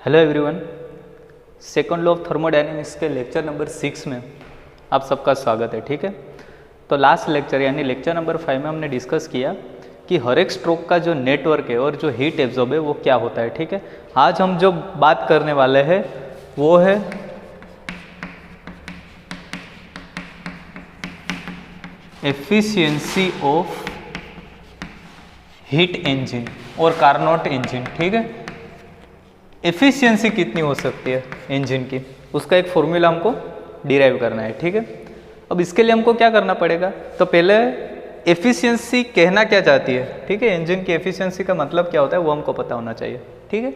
Hello everyone, second law of thermodynamics के lecture number 6 में आप सबका स्वागत है। ठीक है, तो लास्ट लेक्चर यानी लेक्चर नंबर 5 में हमने डिस्कस किया कि हर एक स्ट्रोक का जो नेटवर्क है और जो हीट एब्जॉर्ब है वो क्या होता है। ठीक है, आज हम जो बात करने वाले हैं वो है एफिशिएंसी ऑफ हीट इंजन और कार्नोट इंजन। ठीक है, एफिशिएंसी कितनी हो सकती है इंजन की, उसका एक फॉर्मूला हमको डिराइव करना है। ठीक है, अब इसके लिए हमको क्या करना पड़ेगा, तो पहले एफिशिएंसी कहना क्या चाहती है। ठीक है, इंजन की एफिशिएंसी का मतलब क्या होता है वो हमको पता होना चाहिए। ठीक है,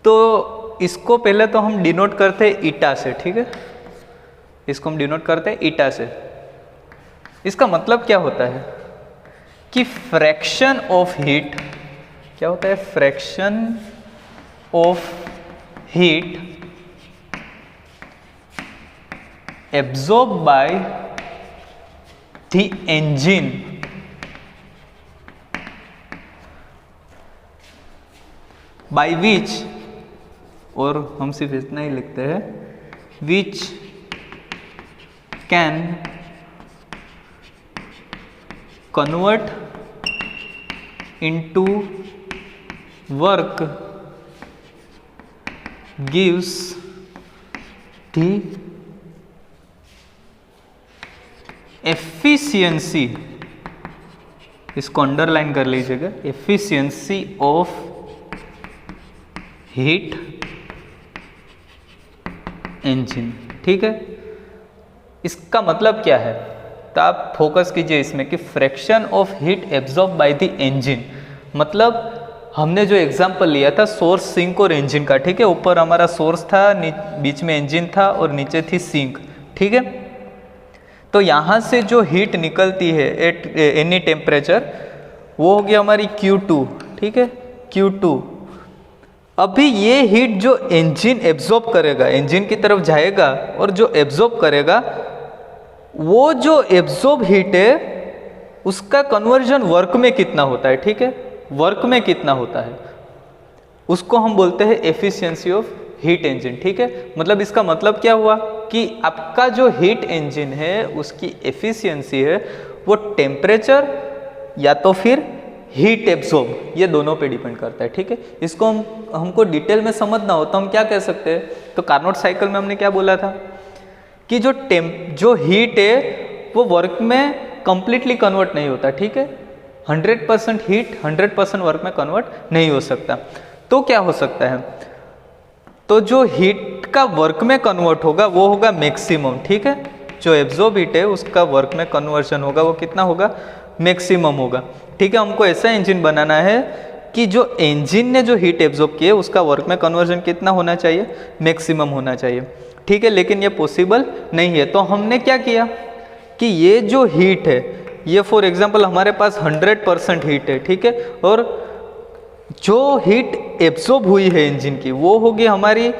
तो इसको पहले तो हम डिनोट करते हैं ईटा से। ठीक है, इसको हम डिनोट करते हैं ईटा से। इसका मतलब क्या होता है कि फ्रैक्शन ऑफ हीट, क्या होता है, fraction of heat absorb by the engine by which, और हम सिर्फ इतना ही लिखते हैं, which can convert into work gives the efficiency, इसको अंडरलाइन कर लीजिएगा, efficiency of heat engine। ठीक है, इसका मतलब क्या है, तो आप फोकस कीजिए इसमें कि fraction of heat absorb by the engine, मतलब हमने जो एग्जांपल लिया था सोर्स, सिंक और इंजन का। ठीक है, ऊपर हमारा सोर्स था, बीच में इंजन था और नीचे थी सिंक। ठीक है, तो यहाँ से जो हीट निकलती है एट एनी टेम्परेचर वो हो गया हमारी Q2। ठीक है, Q2। अभी ये हीट जो इंजन एब्जॉर्ब करेगा, इंजन की तरफ जाएगा और जो एब्जॉर्ब करेगा, वो जो एब्जॉर्ब हीट है उसका कन्वर्जन वर्क में कितना होता है। ठीक है, वर्क में कितना होता है उसको हम बोलते हैं एफिशिएंसी ऑफ हीट इंजन। ठीक है, मतलब इसका मतलब क्या हुआ कि आपका जो हीट इंजन है उसकी एफिशिएंसी है वो टेम्परेचर या तो फिर हीट एब्जॉर्ब, ये दोनों पे डिपेंड करता है। ठीक है, इसको हमको डिटेल में समझना हो तो हम क्या कह सकते हैं, तो कार्नोट साइकिल में हमने क्या बोला था कि जो हीट है वो वर्क में कंप्लीटली कन्वर्ट नहीं होता। ठीक है, 100% हीट 100% वर्क में कन्वर्ट नहीं हो सकता। तो क्या हो सकता है, तो जो हीट का वर्क में कन्वर्ट होगा वो होगा मैक्सिमम। ठीक है, जो एब्जॉर्ब हीट है उसका वर्क में कन्वर्जन होगा वो कितना होगा, मैक्सिमम होगा। ठीक है, हमको ऐसा इंजन बनाना है कि जो इंजन ने जो हीट एब्जॉर्ब की है उसका वर्क में कन्वर्जन कितना होना चाहिए, मैक्सिमम होना चाहिए। ठीक है, लेकिन ये पॉसिबल नहीं है। तो हमने क्या किया कि ये जो हीट है ये फॉर एग्जांपल हमारे पास 100% हीट है। ठीक है, और जो हीट एब्जॉर्ब हुई है इंजन की वो होगी हमारी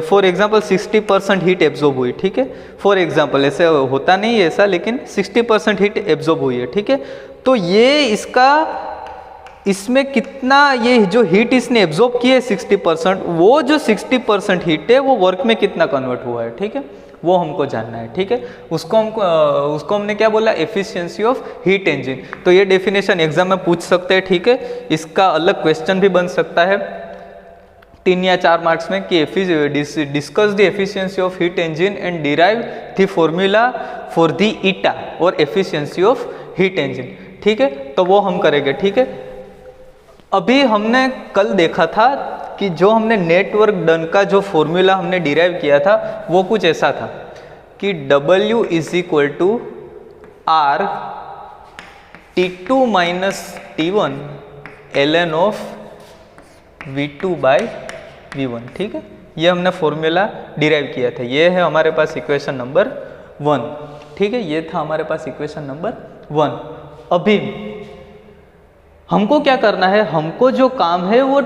फॉर एग्जांपल 60% हीट एब्जॉर्ब हुई। ठीक है, फॉर एग्जांपल, ऐसे होता नहीं है ऐसा, लेकिन 60% हीट एब्जॉर्ब हुई है। ठीक है, तो ये इसमें कितना, ये जो हीट इसने एब्जॉर्ब की है 60%, वो जो 60% हीट है वो वर्क में कितना कन्वर्ट हुआ है। ठीक है, वो हमको जानना है। ठीक है, उसको हमने क्या बोला, एफिशिएंसी ऑफ हीट इंजन। तो ये डेफिनेशन एग्जाम में पूछ सकते हैं। ठीक है, इसका अलग क्वेश्चन भी बन सकता है 3 या 4 मार्क्स में कि discuss the efficiency of heat engine and derive the formula for the eta और एफिशिएंसी ऑफ हीट इंजन। ठीक है, तो वो हम करेंगे। ठीक है, अभी हमने कल देखा था कि जो हमने नेटवर्क डन का जो फॉर्मूला हमने डिराइव किया था वो कुछ ऐसा था कि W is equal to R T2 minus T1 ln of V2 by V1। ठीक है, ये हमने फॉर्मूला डिराइव किया था। ये है हमारे पास इक्वेशन नंबर 1। ठीक है, ये था हमारे पास इक्वेशन नंबर 1। अभी हमको क्या करना है, हमको जो काम है वो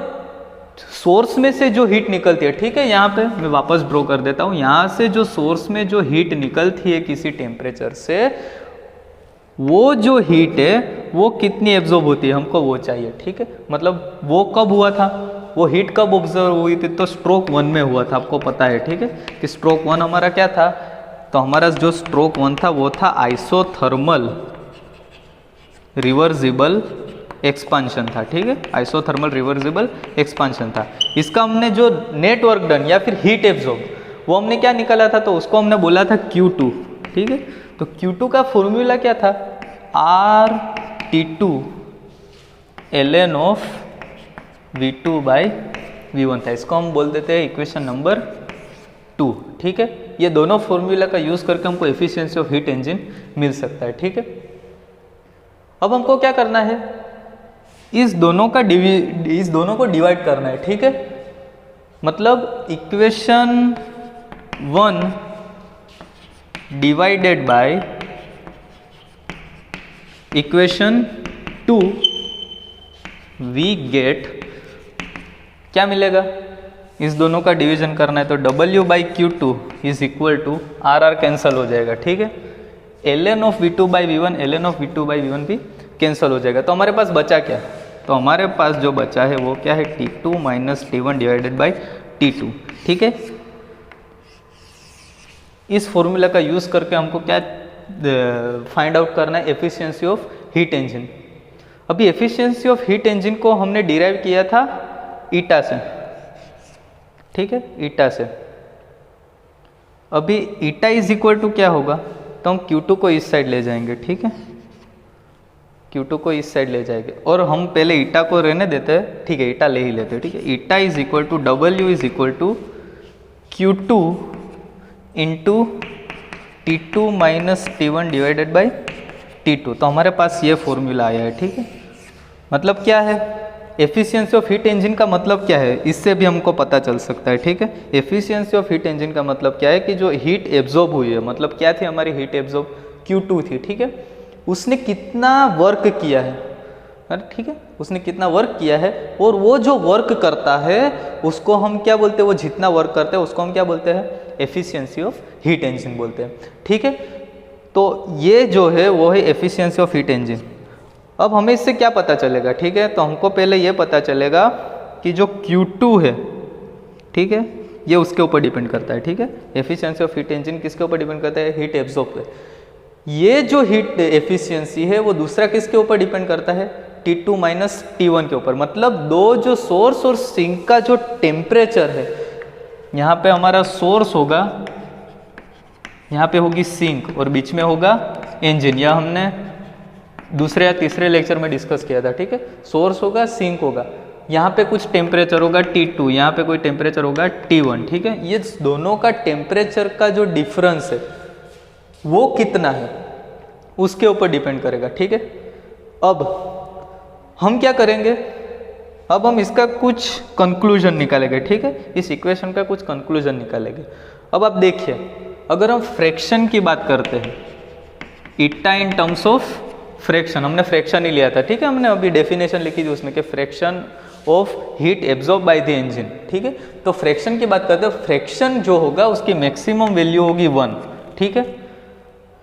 सोर्स में से जो हीट निकलती है। ठीक है, यहाँ पे मैं वापस ड्रॉ कर देता हूँ, यहाँ से जो सोर्स में जो हीट निकलती है किसी टेम्परेचर से, वो जो हीट है वो कितनी एब्जॉर्ब होती है हमको वो चाहिए। ठीक है, मतलब वो कब हुआ था, वो हीट कब ऑब्जर्व हुई थी, तो स्ट्रोक 1 में हुआ था, आपको पता है, ठीक है, कि स्ट्रोक 1 हमारा क्या था, तो हमारा जो स्ट्रोक 1 था वो था आइसोथर्मल रिवर्सिबल एक्सपांशन था, ठीक है, आइसोथर्मल रिवर्सिबल एक्सपांशन था। इसका हमने जो नेट वर्क डन या फिर हीट एब्जॉर्ब वो हमने क्या निकाला था, तो उसको हमने बोला था Q2, ठीक है। तो Q2 का फॉर्मूला क्या था, RT2 ln of V2 by V1 था। इसको हम बोल देते हैं इक्वेशन नंबर 2, ठीक है। ये दोनों फॉर्मूला का यूज करके हमको एफिशिएंसी ऑफ हीट इंजन मिल सकता है, ठीक है। अब हमको क्या करना है, इस दोनों को डिवाइड करना है, ठीक है। मतलब equation 1 divided by equation 2 we get क्या मिलेगा, इस दोनों का डिवीजन करना है तो W/Q2 is equal to RR cancel हो जाएगा, ठीक है। ln of V2/V1 ln of V2/V1 भी कैंसिल हो जाएगा। तो हमारे पास बचा क्या, तो हमारे पास जो बचा है वो क्या है, T2 - T1 divided by T2, ठीक है। इस फॉर्मूला का यूज करके हमको क्या फाइंड आउट करना है, एफिशिएंसी ऑफ हीट इंजन। अभी एफिशिएंसी ऑफ हीट इंजन को हमने डिराइव किया था ईटा से, ठीक है, ईटा से। अभी ईटा इज इक्वल टू क्या होगा, तो हम Q2 को इस साइड ले जाएंगे, ठीक है, Q2 को इस साइड ले जाएंगे और हम पहले ईटा को रहने देते हैं, ठीक है, ईटा ले ही लेते हैं, ठीक है। Eta is equal to W is equal to Q2 into T2 minus T1 divided by T2। तो हमारे पास ये फॉर्मूला आया है, ठीक है। मतलब क्या है, एफिशिएंसी ऑफ हीट इंजन का मतलब क्या है, इससे भी हमको पता चल सकता है, ठीक है। एफिशिएंसी ऑफ हीट इंजन का मतलब क्या है कि जो हीट एब्जॉर्ब हुई है, मतलब क्या थी हमारी हीट एब्जॉर्ब, Q2 थी, ठीक है। उसने कितना वर्क किया है, ठीक है, उसने कितना वर्क किया है, और वो जो वर्क करता है उसको हम क्या बोलते हैं, वो जितना वर्क करता है उसको हम क्या बोलते हैं, एफिशिएंसी ऑफ हीट इंजन बोलते हैं, ठीक है। तो ये जो है वो है एफिशिएंसी ऑफ हीट इंजन। अब हमें इससे क्या पता चलेगा, ठीक है, तो हमको पहले ये पता चलेगा कि जो Q2 है, ठीक है, ये उसके ऊपर डिपेंड करता है, ठीक है। एफिशिएंसी ऑफ हीट इंजन किसके ऊपर डिपेंड करता है, हीट एब्जॉर्ब पे। ये जो हीट एफिशिएंसी है वो दूसरा किसके ऊपर डिपेंड करता है, T2 माइनस T1 के ऊपर। मतलब दो जो सोर्स और सिंक का जो टेम्परेचर है, यहाँ पे हमारा सोर्स होगा, यहाँ पे होगी सिंक और बीच में होगा इंजन, यह हमने दूसरे या तीसरे लेक्चर में डिस्कस किया था, ठीक है। सोर्स होगा, सिंक होगा, यहाँ पे कुछ टेम्परेचर होगा T2, यहाँ पे कोई टेम्परेचर होगा T1, ठीक है। ये दोनों का टेम्परेचर का जो डिफरेंस है वो कितना है उसके ऊपर डिपेंड करेगा, ठीक है। अब हम क्या करेंगे, अब हम इसका कुछ कंक्लूजन निकालेंगे, ठीक है, इस इक्वेशन का कुछ कंक्लूजन निकालेंगे। अब आप देखिए, अगर हम फ्रैक्शन की बात करते हैं, ईटा इन टर्म्स ऑफ फ्रैक्शन, हमने फ्रैक्शन ही लिया था, ठीक है, हमने अभी डेफिनेशन लिखी थी उसमें कि fraction of heat absorb by the engine, ठीक है। तो फ्रैक्शन की बात करते हैं, फ्रैक्शन जो होगा उसकी मैक्सिमम वैल्यू होगी 1, ठीक है।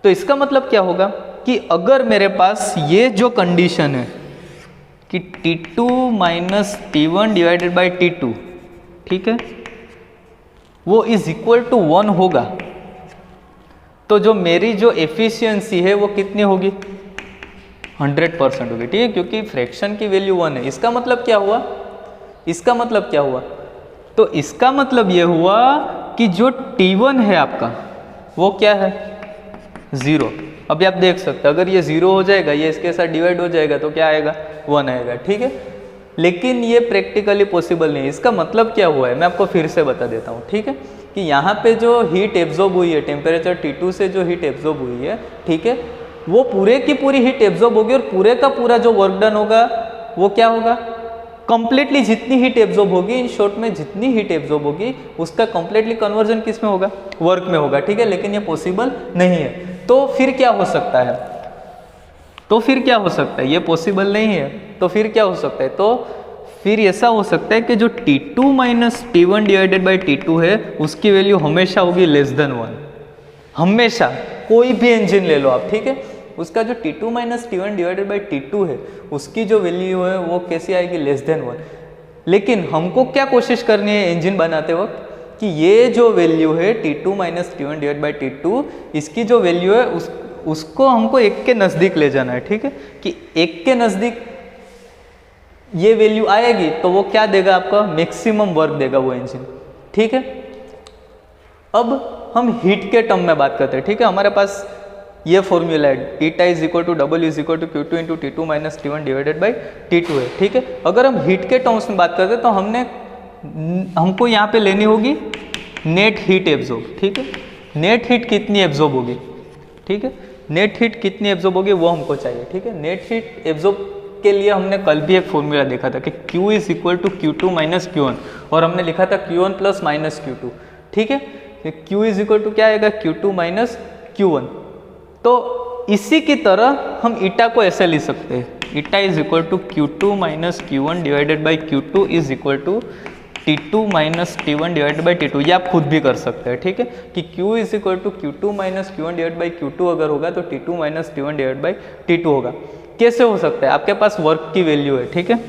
तो इसका मतलब क्या होगा कि अगर मेरे पास ये जो कंडीशन है कि T2 minus T1 divided by T2, ठीक है, वो इज इक्वल टू 1 होगा, तो जो मेरी जो एफिशिएंसी है वो कितनी होगी, 100% होगी, ठीक है, क्योंकि फ्रैक्शन की वैल्यू 1 है। इसका मतलब क्या हुआ, इसका मतलब क्या हुआ, तो इसका मतलब ये हुआ कि जो T1 है आपका वो क्या है, 0। अभी आप देख सकते हैं, अगर ये 0 हो जाएगा, ये इसके साथ डिवाइड हो जाएगा तो क्या आएगा, 1 आएगा, ठीक है। लेकिन ये प्रैक्टिकली पॉसिबल नहीं है। इसका मतलब क्या हुआ है, मैं आपको फिर से बता देता हूँ, ठीक है, कि यहाँ पे जो हीट एब्जॉर्ब हुई है, टेम्परेचर T2 से जो हीट एब्जॉर्ब हुई है, ठीक है, वो पूरे की पूरी हीट एब्जॉर्ब होगी और पूरे का पूरा जो वर्क डन होगा वो क्या होगा, कंप्लीटली जितनी हीट एब्जॉर्ब होगी, इन शॉर्ट में जितनी हीट एब्जॉर्ब होगी उसका कंप्लीटली कन्वर्जन किस में होगा, वर्क में होगा, ठीक है। लेकिन ये पॉसिबल नहीं है। तो फिर क्या हो सकता है, तो फिर क्या हो सकता है, ये पॉसिबल नहीं है, तो फिर क्या हो सकता है, तो फिर ऐसा हो सकता है कि जो T2 minus T1 divided by T2 है उसकी वैल्यू हमेशा होगी लेस देन 1, हमेशा, कोई भी इंजन ले लो आप, ठीक है, उसका जो T2 minus T1 divided by T2 है उसकी जो वैल्यू है वो कैसी आएगी, लेस देन 1। लेकिन हमको क्या कोशिश करनी है इंजन बनाते वक्त कि ये जो वैल्यू है T2 minus T1 divide by T2, इसकी जो वैल्यू है उसको हमको 1 के नज़दीक ले जाना है, ठीक है, कि 1 के नज़दीक ये वैल्यू आएगी तो वो क्या देगा, आपका मैक्सिमम वर्क देगा वो इंजन, ठीक है। अब हम हीट के टर्म में बात करते हैं, ठीक है। हमारे पास ये फॉर्मूला है eta is equal to W is equal to Q2 into T2 minus T1 divided by T2 है, ठीक है। अगर हम हीट के टर्म्स में बात करते हैं तो हमको यहाँ पे लेनी होगी नेट हीट एब्जॉर्ब, ठीक है। नेट हीट कितनी एब्जॉर्ब होगी, ठीक है, नेट हीट कितनी एब्जॉर्ब होगी वो हमको चाहिए, ठीक है। नेट हीट एब्जॉर्ब के लिए हमने कल भी एक फॉर्मूला देखा था कि Q is equal to Q2 minus Q1 और हमने लिखा था Q1 प्लस माइनस Q2, ठीक है। Q इज इक्वल टू क्या आएगा, Q2 माइनस Q1। तो इसी की तरह हम ईटा को ऐसे लिख सकते हैं, eta is equal to Q2 minus Q1 divided by Q2 is equal to T2 minus T1 divided by T2। ये आप खुद भी कर सकते हैं, ठीक है, कि Q is equal to Q2 minus Q1 divide by Q2 अगर होगा तो T2 minus T1 divide by T2 होगा। कैसे हो सकता है, आपके पास वर्क की वैल्यू है, ठीक है,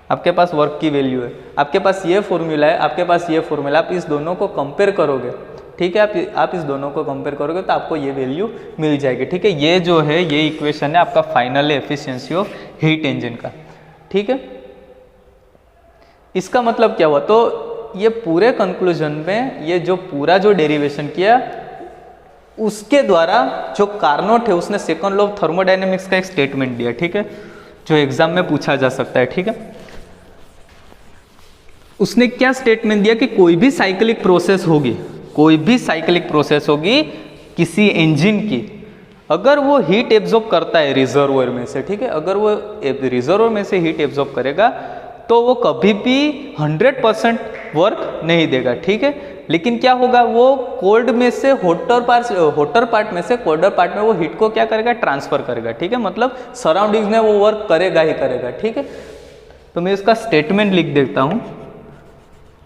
आपके पास वर्क की वैल्यू है, आपके पास ये फॉर्मूला है, आपके पास ये फॉर्मूला, आप इस दोनों को कंपेयर करोगे, ठीक है, आप इस दोनों को कंपेयर करोगे तो आपको ये वैल्यू मिल जाएगी, ठीक है। ये जो है ये इक्वेशन है आपका final efficiency of heat engine का, ठीक है। इसका मतलब क्या हुआ, तो ये पूरे कंक्लूजन में ये जो डेरिवेशन किया उसके द्वारा जो कार्नोट है उसने सेकंड लॉ ऑफ थर्मोडायनेमिक्स का एक स्टेटमेंट दिया, ठीक है, जो एग्जाम में पूछा जा सकता है, ठीक है। उसने क्या स्टेटमेंट दिया कि कोई भी साइक्लिक प्रोसेस होगी किसी इंजन की, अगर वो हीट एब्जॉर्ब करता है रिजर्वोयर में से, ठीक है, अगर वो रिजर्वोयर में से हीट एब्जॉर्ब करेगा तो वो कभी भी 100% वर्क नहीं देगा, ठीक है। लेकिन क्या होगा, वो कोल्ड में से हॉटर पार्ट में से कोल्डर पार्ट में वो हीट को क्या करेगा, ट्रांसफर करेगा, ठीक है, मतलब सराउंडिंग्स में वो वर्क करेगा ही करेगा, ठीक है। तो मैं इसका स्टेटमेंट लिख देता हूं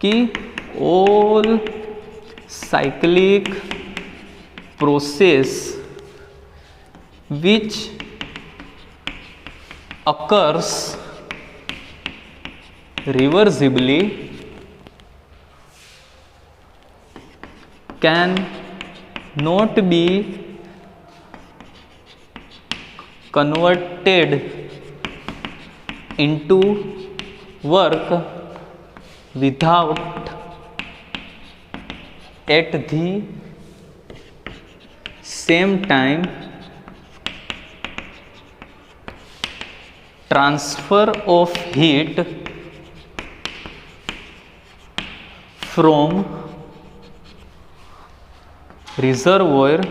कि all cyclic process which occurs reversibly can not be converted into work without at the same time transfer of heat from reservoir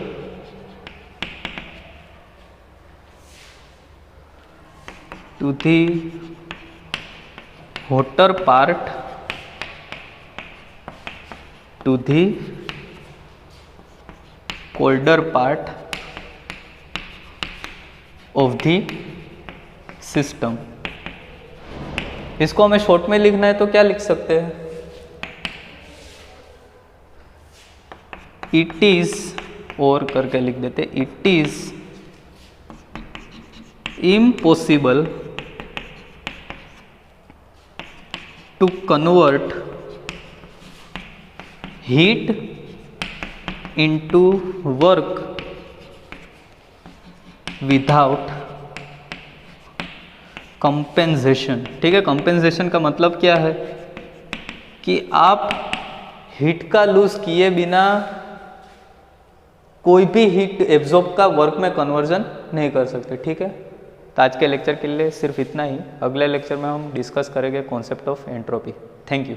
to the hotter part to the colder part of the system। इसको हमें short में लिखना है तो क्या लिख सकते हैं, इट इज, और करके लिख देते, it is impossible to convert heat into work without compensation, ठीक है। कंपेंसेशन का मतलब क्या है कि आप हीट का लूज किए बिना कोई भी हीट एब्जॉर्ब का वर्क में कन्वर्जन नहीं कर सकते, ठीक है। तो आज के लेक्चर के लिए सिर्फ इतना ही, अगले लेक्चर में हम डिस्कस करेंगे concept of entropy. Thank you.